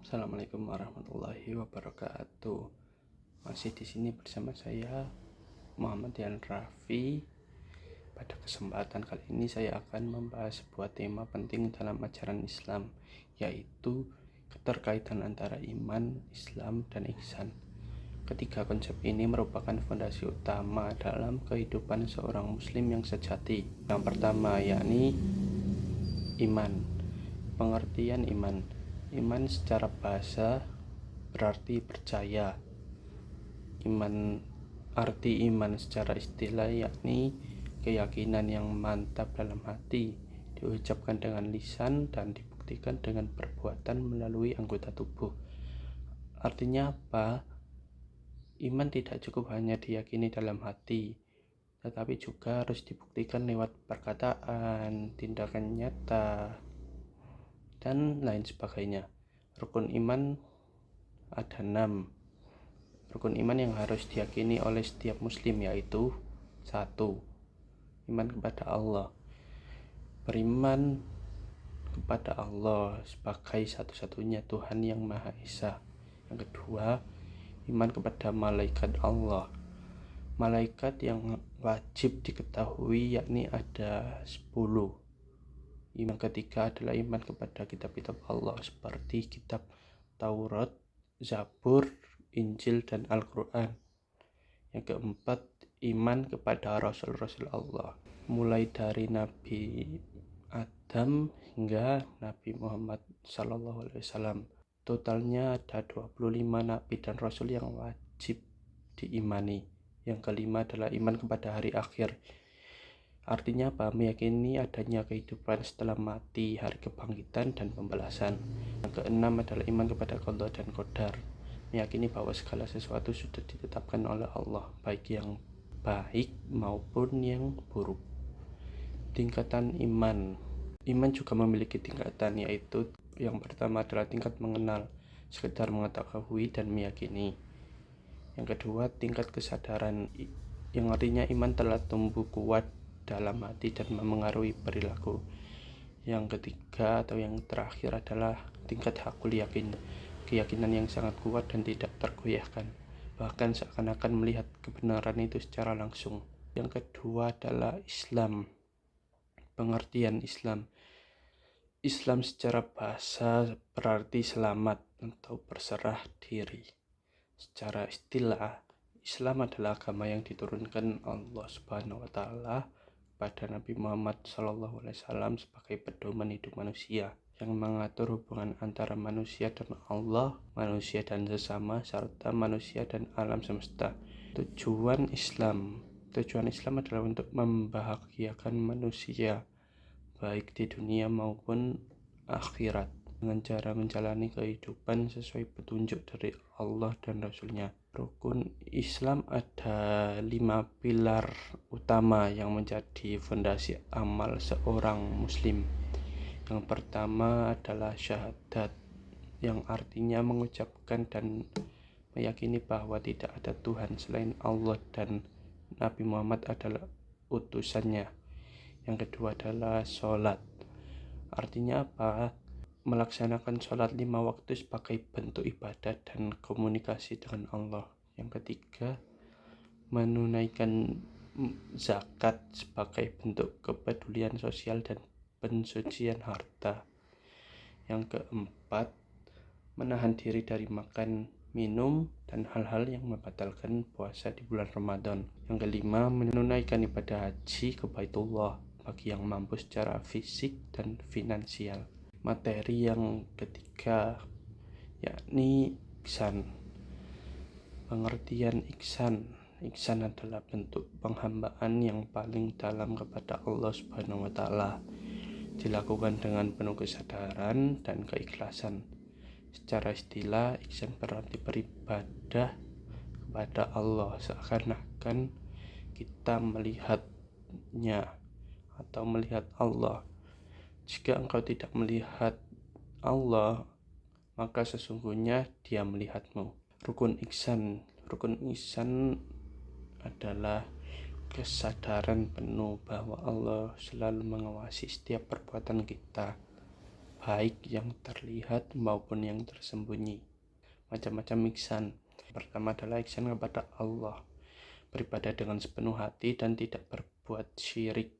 Assalamualaikum warahmatullahi wabarakatuh. Masih di sini bersama saya Muhammad Dian Raffi. Pada kesempatan kali ini saya akan membahas sebuah tema penting dalam ajaran Islam, yaitu keterkaitan antara iman, Islam, dan ihsan. Ketiga konsep ini merupakan fondasi utama dalam kehidupan seorang muslim yang sejati. Yang pertama yakni iman. Pengertian iman. Iman secara bahasa berarti percaya. Arti iman secara istilah yakni keyakinan yang mantap dalam hati, diucapkan dengan lisan dan dibuktikan dengan perbuatan melalui anggota tubuh. Artinya apa? Iman tidak cukup hanya diyakini dalam hati, tetapi juga harus dibuktikan lewat perkataan, tindakan nyata, dan lain sebagainya. Rukun iman ada 6. Rukun iman yang harus diyakini oleh setiap muslim yaitu 1. Iman kepada Allah. Beriman kepada Allah sebagai satu-satunya Tuhan yang Maha Esa. Yang kedua, iman kepada malaikat Allah. Malaikat yang wajib diketahui yakni ada 10. Iman ketiga adalah iman kepada kitab-kitab Allah seperti kitab Taurat, Zabur, Injil, dan Al-Quran. Yang keempat, iman kepada Rasul-Rasul Allah, mulai dari Nabi Adam hingga Nabi Muhammad SAW. Totalnya ada 25 Nabi dan Rasul yang wajib diimani. Yang kelima adalah iman kepada hari akhir. Artinya apa? Meyakini adanya kehidupan setelah mati, hari kebangkitan, dan pembalasan. Yang keenam adalah iman kepada qada dan qadar. Meyakini bahwa segala sesuatu sudah ditetapkan oleh Allah, baik yang baik maupun yang buruk. Tingkatan iman. Iman juga memiliki tingkatan, yaitu yang pertama adalah tingkat mengenal, sekedar mengetahui dan meyakini. Yang kedua, tingkat kesadaran, yang artinya iman telah tumbuh kuat dalam hati dan memengaruhi perilaku. Yang ketiga atau yang terakhir adalah tingkat hakul yakin, keyakinan yang sangat kuat dan tidak tergoyahkan, bahkan seakan-akan melihat kebenaran itu secara langsung. Yang kedua adalah Islam. Pengertian Islam. Islam secara bahasa berarti selamat atau berserah diri. Secara istilah, Islam adalah agama yang diturunkan Allah Subhanahu wa taala pada Nabi Muhammad SAW sebagai pedoman hidup manusia, yang mengatur hubungan antara manusia dan Allah, manusia dan sesama, serta manusia dan alam semesta. Tujuan Islam adalah untuk membahagiakan manusia baik di dunia maupun akhirat dengan cara menjalani kehidupan sesuai petunjuk dari Allah dan Rasul-Nya. Rukun Islam ada 5 pilar utama yang menjadi fondasi amal seorang muslim. Yang pertama adalah syahadat, yang artinya mengucapkan dan meyakini bahwa tidak ada Tuhan selain Allah dan Nabi Muhammad adalah utusannya. Yang kedua adalah sholat. Artinya apa? Melaksanakan sholat 5 waktu sebagai bentuk ibadah dan komunikasi dengan Allah. Yang ketiga, menunaikan zakat sebagai bentuk kepedulian sosial dan pensucian harta. Yang keempat, menahan diri dari makan, minum, dan hal-hal yang membatalkan puasa di bulan Ramadan. Yang kelima, menunaikan ibadah haji ke Baitullah bagi yang mampu secara fisik dan finansial. Materi yang ketiga yakni ihsan. Pengertian ihsan adalah bentuk penghambaan yang paling dalam kepada Allah Subhanahu wa taala, dilakukan dengan penuh kesadaran dan keikhlasan. Secara istilah, ihsan berarti beribadah kepada Allah seakan-akan kita melihatnya atau melihat Allah. Jika engkau tidak melihat Allah, maka sesungguhnya Dia melihatmu. Rukun ihsan adalah kesadaran penuh bahwa Allah selalu mengawasi setiap perbuatan kita. baik yang terlihat maupun yang tersembunyi. Macam-macam ihsan. Pertama adalah ihsan kepada Allah, beribadah dengan sepenuh hati dan tidak berbuat syirik.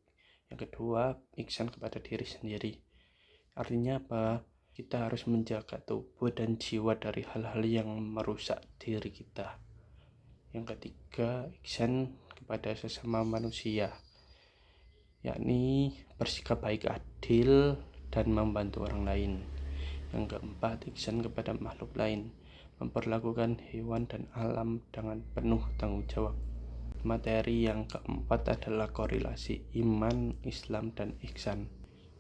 Yang kedua, ihsan kepada diri sendiri. Artinya apa? Kita harus menjaga tubuh dan jiwa dari hal-hal yang merusak diri kita. Yang ketiga, ihsan kepada sesama manusia, yakni bersikap baik, adil, dan membantu orang lain. Yang keempat, ihsan kepada makhluk lain, memperlakukan hewan dan alam dengan penuh tanggung jawab. Materi yang keempat adalah korelasi iman, Islam, dan ihsan.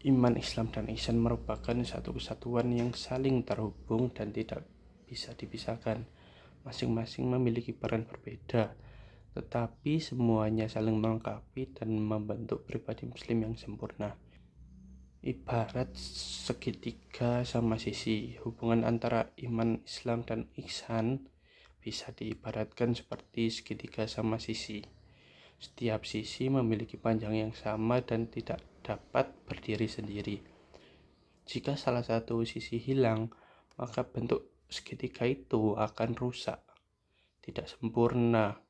Iman, Islam, dan ihsan merupakan satu kesatuan yang saling terhubung dan tidak bisa dipisahkan. Masing-masing memiliki peran berbeda, tetapi semuanya saling melengkapi dan membentuk pribadi muslim yang sempurna. Ibarat segitiga sama sisi, hubungan antara iman, Islam, dan ihsan bisa diibaratkan seperti segitiga sama sisi. Setiap sisi memiliki panjang yang sama dan tidak dapat berdiri sendiri. Jika salah satu sisi hilang, maka bentuk segitiga itu akan rusak, tidak sempurna.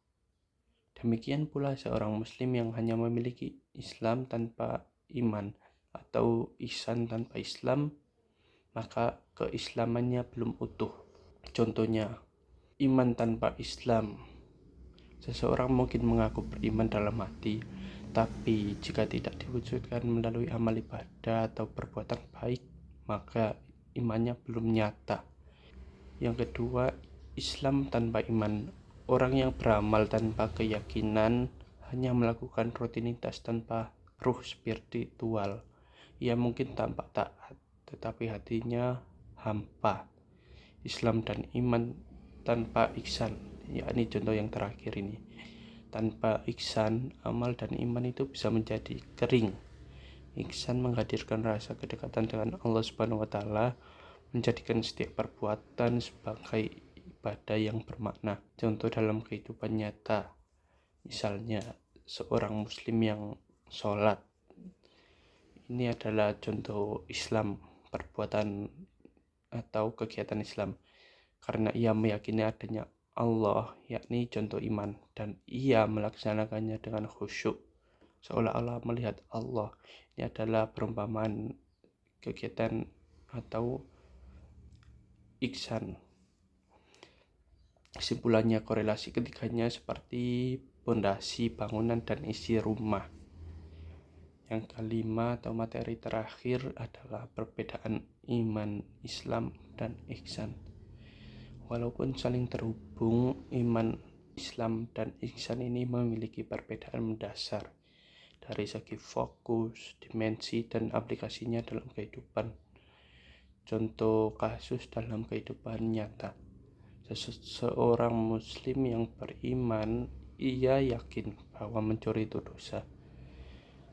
Demikian pula seorang muslim yang hanya memiliki Islam tanpa iman atau ihsan tanpa Islam, maka keislamannya belum utuh. Contohnya, iman tanpa Islam. Seseorang mungkin mengaku beriman dalam hati, tapi jika tidak diwujudkan melalui amal ibadah atau perbuatan baik, maka imannya belum nyata. Yang kedua, Islam tanpa iman. Orang yang beramal tanpa keyakinan, hanya melakukan rutinitas tanpa ruh spiritual. Ia mungkin tampak taat, tetapi hatinya hampa. Islam dan iman tanpa ihsan, yakni contoh yang terakhir ini. Tanpa ihsan, amal dan iman itu bisa menjadi kering. Ihsan menghadirkan rasa kedekatan dengan Allah Subhanahu wa taala, menjadikan setiap perbuatan sebagai ibadah yang bermakna. Contoh dalam kehidupan nyata, misalnya seorang muslim yang sholat, ini adalah contoh Islam, perbuatan atau kegiatan Islam, karena ia meyakini adanya Allah, yakni contoh iman, dan ia melaksanakannya dengan khusyuk, seolah-olah melihat Allah. Ini adalah perumpamaan kegiatan atau ihsan. Kesimpulannya, korelasi ketiganya seperti pondasi bangunan dan isi rumah. Yang kelima atau materi terakhir adalah perbedaan iman, Islam, dan ihsan. Walaupun saling terhubung, iman, Islam, dan ihsan ini memiliki perbedaan mendasar dari segi fokus, dimensi, dan aplikasinya dalam kehidupan. Contoh kasus dalam kehidupan nyata. Seseorang muslim yang beriman, ia yakin bahwa mencuri itu dosa.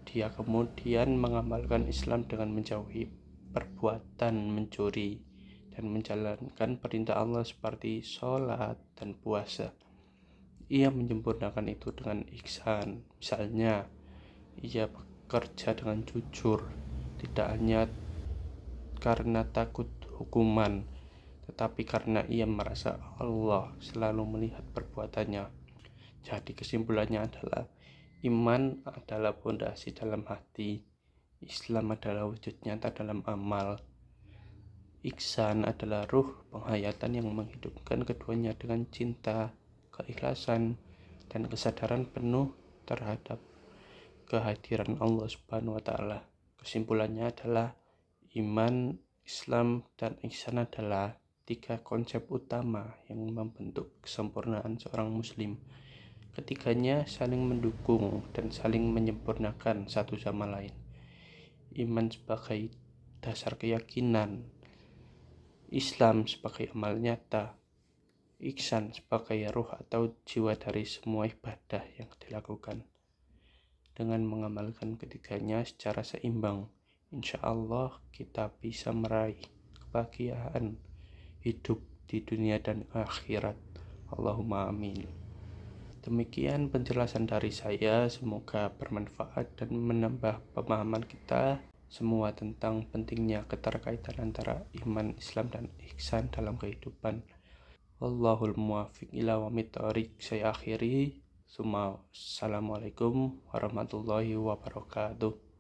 Dia kemudian mengamalkan Islam dengan menjauhi perbuatan mencuri dan menjalankan perintah Allah seperti sholat dan puasa. Ia menyempurnakan itu dengan ihsan. Misalnya, ia bekerja dengan jujur, tidak hanya karena takut hukuman, tetapi karena ia merasa Allah selalu melihat perbuatannya. Jadi kesimpulannya adalah, iman adalah pondasi dalam hati, Islam adalah wujud nyata dalam amal, ihsan adalah ruh penghayatan yang menghidupkan keduanya dengan cinta, keikhlasan, dan kesadaran penuh terhadap kehadiran Allah Subhanahu wa taala. Kesimpulannya adalah, iman, Islam, dan ihsan adalah 3 konsep utama yang membentuk kesempurnaan seorang muslim. Ketiganya saling mendukung dan saling menyempurnakan satu sama lain. Iman sebagai dasar keyakinan, Islam sebagai amal nyata, ihsan sebagai ruh atau jiwa dari semua ibadah yang dilakukan. Dengan mengamalkan ketiganya secara seimbang, insya Allah kita bisa meraih kebahagiaan hidup di dunia dan akhirat. Allahumma amin. Demikian penjelasan dari saya, semoga bermanfaat dan menambah pemahaman kita semua tentang pentingnya keterkaitan antara iman, Islam, dan ihsan dalam kehidupan. Wallahul muwaffiq ila aqwamit thoriq. Saya akhiri. Assalamualaikum warahmatullahi wabarakatuh.